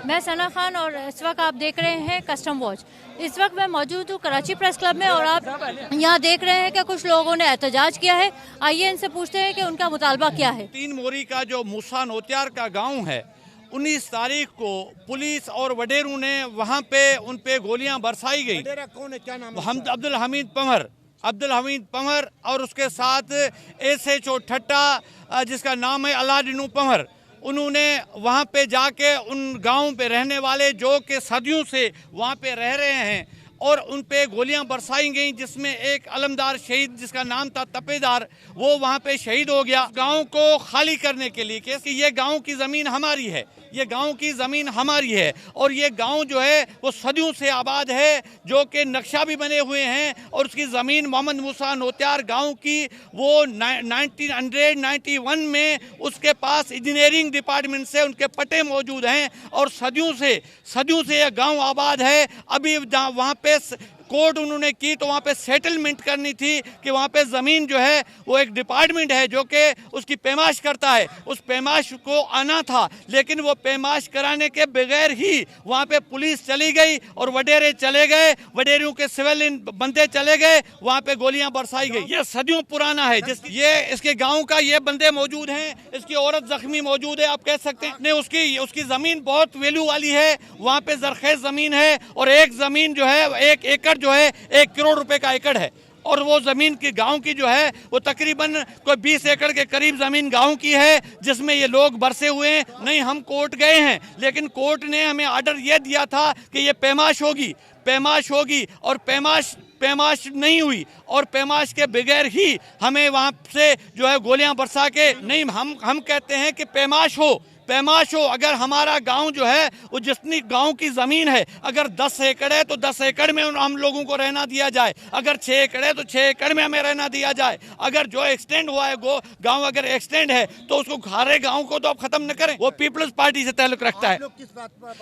मैं सना खान और इस वक्त आप देख रहे हैं कस्टम वॉच। इस वक्त मैं मौजूद हूँ कराची प्रेस क्लब में और आप यहाँ देख रहे हैं कि कुछ लोगों ने एहतजाज किया है। आइए इनसे पूछते हैं कि उनका मुतालबा क्या है। 3 मोरी का जो मूसा नोत्यार का गांव है, 19 तारीख को पुलिस और वडेरू ने वहाँ पे उन पे गोलियां बरसाई गई। अब्दुल हमीद पंवर और उसके साथ SHO ठट्टा जिसका नाम है अलादीन पंवर, उन्होंने वहाँ पे जाके उन गाँव पे रहने वाले जो कि सदियों से वहाँ पे रह रहे हैं और उन पे गोलियां बरसाई गई, जिसमें एक अलमदार शहीद जिसका नाम था तपेदार, वो वहाँ पे शहीद हो गया। गांव को खाली करने के लिए कि ये गांव की ज़मीन हमारी है, ये गांव की ज़मीन हमारी है और ये गांव जो है वो सदियों से आबाद है, जो कि नक्शा भी बने हुए हैं और उसकी ज़मीन मोहम्मद मूसा नोत्यार गांव की वो 1991 में उसके पास इंजीनियरिंग डिपार्टमेंट से उनके पट्टे मौजूद हैं और सदियों से यह गांव आबाद है। अभी वहाँ पे कोर्ट उन्होंने की तो वहाँ पे सेटलमेंट करनी थी कि वहाँ पे ज़मीन जो है वो एक डिपार्टमेंट है जो कि उसकी पैमाश करता है, उस पैमाश को आना था, लेकिन वो पैमाश कराने के बगैर ही वहाँ पे पुलिस चली गई और वडेरे चले गए, वडेरों के सिविलियन बंदे चले गए, वहाँ पे गोलियां बरसाई गई। ये सदियों पुराना है। ये इसके गाँव का ये बंदे मौजूद हैं, इसकी औरत जख्मी मौजूद है, आप कह सकते हैं। उसकी ज़मीन बहुत वैल्यू वाली है, वहाँ पे जरखेज ज़मीन है और एक ज़मीन जो है 1 एकड़ जो है 1 करोड़ रुपए का एकड़ है और वो ज़मीन की गांव की जो है वो तकरीबन कोई 20 एकड़ के करीब ज़मीन गांव की है, जिसमें ये लोग बरसे हुए हैं। नहीं, हम कोर्ट गए हैं, लेकिन कोर्ट ने हमें आर्डर ये दिया था कि ये पैमाश होगी और पैमाश नहीं हुई और पैमाश के बगैर ही हमें वहाँ से जो है गोलियां बरसा के नहीं, हम कहते हैं कि पैमाश हो। अगर हमारा गांव जो है वो जितनी गांव की ज़मीन है, अगर 10 एकड़ है तो 10 एकड़ में हम लोगों को रहना दिया जाए, अगर 6 एकड़ है तो 6 एकड़ में हमें रहना दिया जाए। अगर जो एक्सटेंड हुआ है गांव अगर एक्सटेंड है तो उसको सारे गांव को तो आप खत्म न करें। वो पीपल्स पार्टी से ताल्लुक रखता है।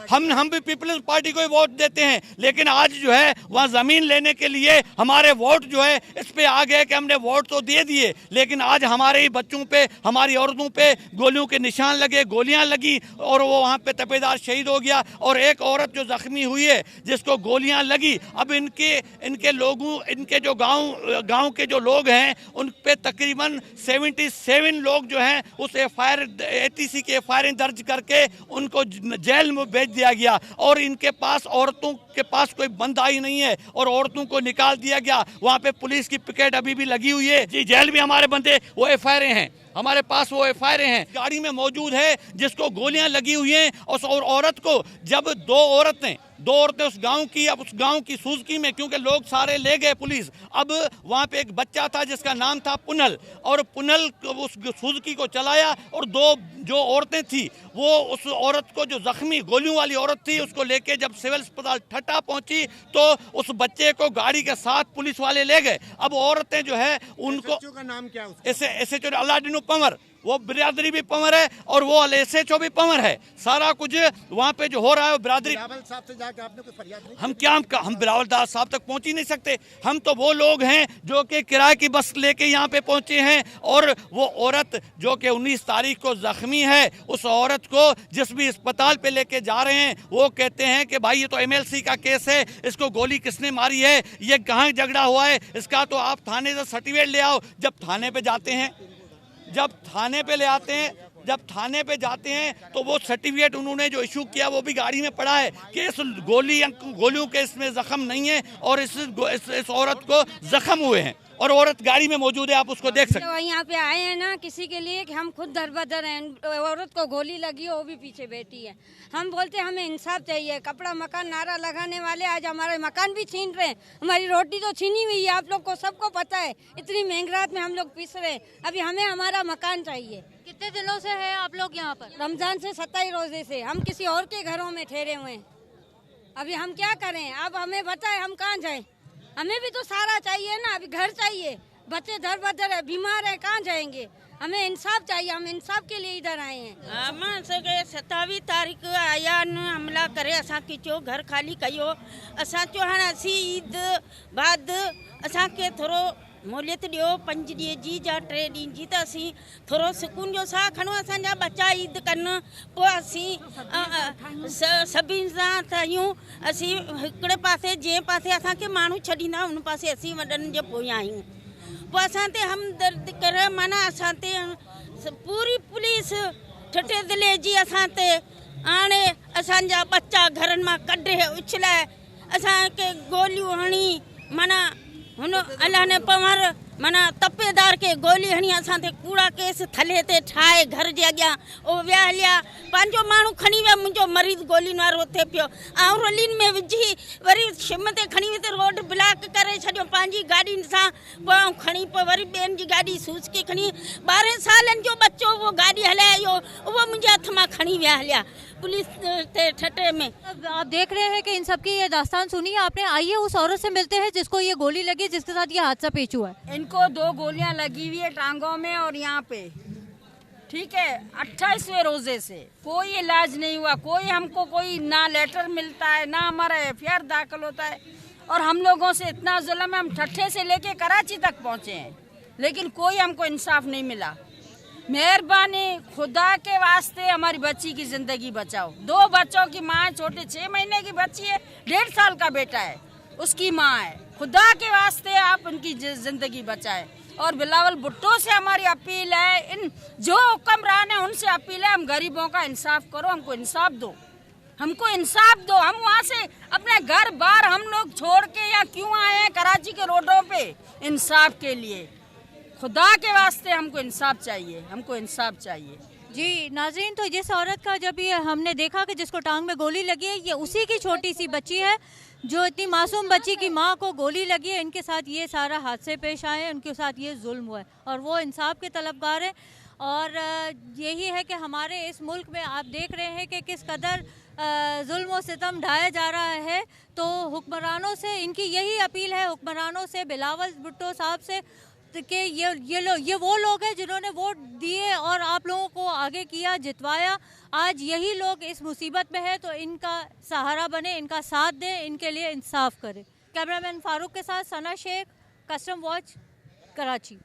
हम भी पीपल्स पार्टी को ही वोट देते हैं, लेकिन आज जो है वहाँ ज़मीन लेने के लिए हमारे वोट जो है इस पे आ गए कि हमने वोट तो दे दिए, लेकिन आज हमारे ही बच्चों पे, हमारी औरतों पे गोलियों के निशान लगे, गोलियां लगी और वो वहाँ पे तपेदार शहीद हो गया और एक औरत जो जख्मी हुई है जिसको गोलियां लगी। अब इनके जो गांव के जो लोग हैं उन पे तकरीबन 77 लोग जो हैं उस ATC के FIR दर्ज करके उनको जेल में भेज दिया गया और इनके पास औरतों के पास कोई बंदाई नहीं है और औरतों को निकाल दिया गया। वहाँ पे पुलिस की पिकेट अभी भी लगी हुई है जी। जेल भी हमारे बंदे वो FIR हैं, हमारे पास वो FIR हैं, गाड़ी में मौजूद है जिसको गोलियां लगी हुई हैं। और औरत को जब दो औरतें उस गांव की, अब उस गांव की सूजकी में, क्योंकि लोग सारे ले गए पुलिस, अब वहां पे एक बच्चा था जिसका नाम था पुनल और पुनल उस सूजकी को चलाया और 2 जो औरतें थी वो उस औरत को, जो जख्मी गोलियों वाली औरत थी, उसको लेके जब सिविल अस्पताल ठट्टा पहुंची तो उस बच्चे को गाड़ी के साथ पुलिस वाले ले गए। अब औरतें जो है उनको, का नाम क्या है? SHO अलादीन पंवर, वो बिरादरी भी पंवर है और वो SHO भी पंवर है। सारा कुछ वहाँ पे जो हो रहा है वो बिरादरी। बिलावल साहब से जाके आपने कोई फरियाद नहीं? हम बिलावल दास साहब तक पहुँच ही नहीं सकते। हम तो वो लोग हैं जो कि किराए की बस लेके यहाँ पे पहुँचे हैं और वो औरत जो कि 19 तारीख को जख्मी है, उस औरत को जिस भी अस्पताल पे लेके जा रहे हैं वो कहते हैं कि भाई ये तो MLC का केस है, इसको गोली किसने मारी है, ये कहाँ झगड़ा हुआ है, इसका तो आप थाने से सर्टिफिकेट ले आओ। जब थाने पे जाते हैं, जब थाने पे जाते हैं तो वो सर्टिफिकेट उन्होंने जो इशू किया वो भी गाड़ी में पड़ा है कि इस गोलियों के इसमें जख्म नहीं है और इस औरत को जख्म हुए हैं और औरत गाड़ी में मौजूद है, आप उसको देख सकते हैं। तो यहाँ पे आए हैं ना किसी के लिए कि हम खुद दरबदर हैं, औरत को गोली लगी है, वो भी पीछे बैठी है। हम बोलते हैं हमें इंसाफ चाहिए। कपड़ा मकान नारा लगाने वाले आज हमारे मकान भी छीन रहे हैं, हमारी रोटी तो छीनी हुई है, आप लोग को सबको पता है। इतनी महंगाई में हम लोग पीस रहे हैं, अभी हमें हमारा मकान चाहिए। कितने दिनों से है आप लोग यहाँ पर? रमजान से 27 रोजे से हम किसी और के घरों में ठहरे हुए हैं। अभी हम क्या करें? अब हमें बताए हम कहाँ जाएं? हमें भी तो सारा चाहिए ना, अभी घर चाहिए, बच्चे दर बदर है, बीमार है, कहाँ जाएंगे? हमें इंसाफ चाहिए, हम इंसाफ के लिए इधर आए हैं। 27 तारीख़ आया हमला करे, असां किचो घर खाली कयो, असां चो हाणे असीं ईद बाद असांखे थोरो मोहलियत ॾियो 5 ॾींहं जी या 3 ॾींहं जी, त असीं थोरो सुकून जो साह खणो, असांजा बच्चा ईद कनि, पोइ असीं सभिनि सां ठहियूं। असीं हिकिड़े पासे जंहिं पासे असांखे माण्हू छॾींदा उन पासे असीं वॾनि जे पोयां आहियूं। पोइ असां ते हमदर्द करे माना असां ते पूरी पुलिस ठठे दिले जी असां ते आणे असांजा बच्चा घरनि मां कढे उछलाए असांखे गोलियूं हणी, माना हुन अलाह ने पंवर माना तपेदार के गोली हणी असां ते कूड़ा केस थले ते ठाहे घर जे अॻियां ओ विया हलिया, पंहिंजो माण्हू खणी विया, मुंहिंजो मरीज़ गोलियुनि वारो थिए पियो, ऐं रोलियुनि में विझी वरी शिम ते खणी वई त रोड ब्लॉक करे छॾियो पंहिंजी गाॾियुनि सां। पोइ खणी पोइ वरी ॿियनि जी गाॾी सूस के खणी 12 सालनि जो बच्चो उहो गाॾी हलाए इहो उहो मुंहिंजे हथ मां खणी विया हलिया पुलिस ते ठटे में। अब आप देख रहे हैं कि इन सबकी ये दास्तान सुनी आपने। आइए उस औरत से मिलते हैं जिसको ये गोली लगी, जिसके साथ ये हादसा पेश हुआ है। इनको 2 गोलियां लगी हुई है टांगों में और यहाँ पे, ठीक है। 28वें रोजे से कोई इलाज नहीं हुआ, कोई हमको कोई ना लेटर मिलता है ना हमारा FIR दाखिल होता है, और हम लोगों से इतना जुल्म है, हम ठट्ठे से लेके कराची तक पहुँचे हैं लेकिन कोई हमको इंसाफ नहीं मिला। मेहरबानी खुदा के वास्ते हमारी बच्ची की जिंदगी बचाओ। 2 बच्चों की माँ है, छोटे 6 महीने की बच्ची है, 1.5 साल का बेटा है, उसकी माँ है। खुदा के वास्ते आप उनकी जिंदगी बचाएं। और बिलावल भुट्टो से हमारी अपील है, इन जो हुक्मरान है उनसे अपील है, हम गरीबों का इंसाफ करो, हमको इंसाफ दो, हमको इंसाफ दो। हम वहाँ से अपने घर बार हम लोग छोड़ के यहाँ क्यों आए हैं कराची के रोडों पे? इंसाफ के लिए। खुदा के वास्ते हमको इंसाफ चाहिए, हमको इंसाफ चाहिए। जी नाज़रीन, तो जिस औरत का जब ये हमने देखा कि जिसको टांग में गोली लगी है, ये उसी की छोटी सी बच्ची है जो इतनी मासूम बच्ची की माँ को गोली लगी है। इनके साथ ये सारा हादसे पेश आए हैं, उनके साथ ये जुल्म हुआ है और वो इंसाफ के तलबगार हैं। और यही है कि हमारे इस मुल्क में आप देख रहे हैं कि किस कदर जुल्म और सितम ढाया जा रहा है। तो हुक्मरानों से इनकी यही अपील है, हुक्मरानों से, बिलावल भुट्टो साहब से, कि ये वो लोग हैं जिन्होंने वोट दिए और आप लोगों को आगे किया, जितवाया। आज यही लोग इस मुसीबत में है, तो इनका सहारा बने, इनका साथ दें, इनके लिए इंसाफ करें। कैमरामैन फारूक के साथ सना शेख, कस्टम वॉच, कराची।